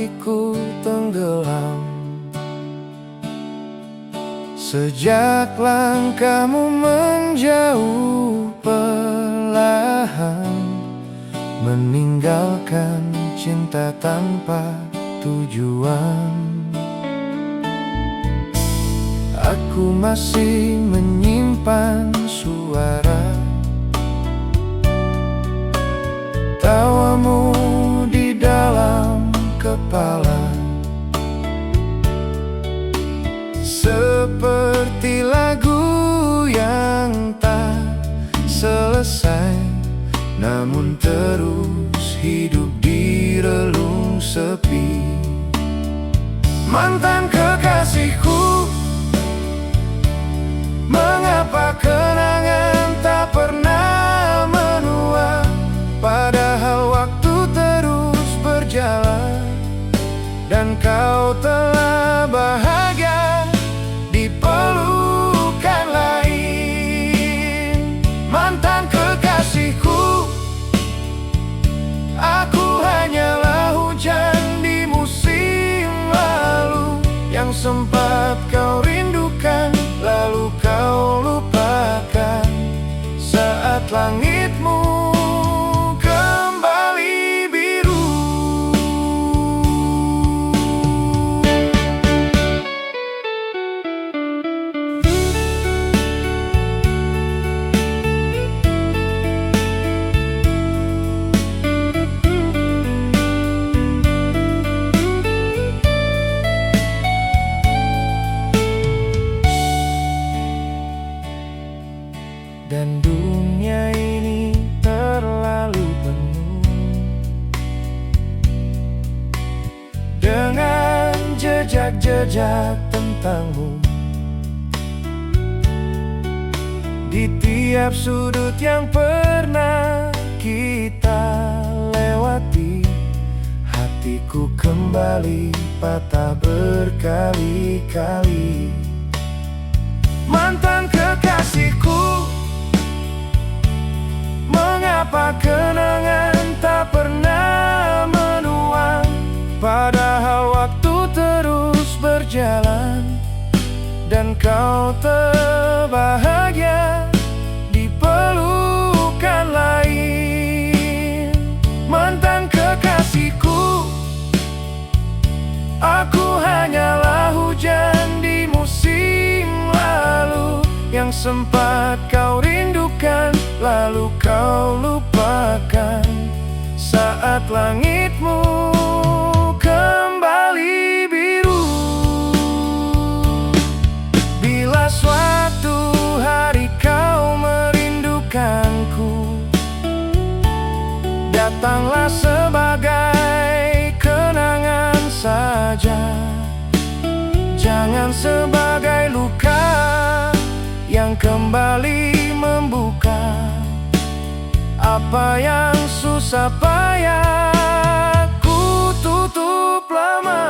hatiku tenggelam. Sejak langkahmu menjauh perlahan, meninggalkan cinta tanpa tujuan. Aku masih menyimpan suara tawamu di dalam kepala, seperti lagu yang tak selesai, namun terus hidup di relung sepi. Mantan kekasihku, mengapa kenangan tak pernah menua, padahal waktu terus berjalan dan kau telah bahagia di pelukan lain. Mantan kekasihku, aku hanyalah hujan di musim lalu yang sempat kau rindukan, lalu kau lupakan saat langitmu kembali biru. Dan dunia ini terlalu penuh dengan jejak-jejak tentangmu. Di tiap sudut yang pernah kita lewati, hatiku kembali patah berkali-kali. Mantan kekasihku, mengapa kenangan tak pernah menua, padahal waktu terus berjalan dan kau terbahagia di pelukan lain. Mantan kekasihku, aku hanyalah hujan di musim lalu yang sempat kau rindukan, lalu kau lupakan saat langitmu kembali biru. Bila suatu hari kau merindukanku, datanglah sebagai kenangan saja, jangan sebagai luka yang kembali membuka apa yang susah payah ku tutup lama.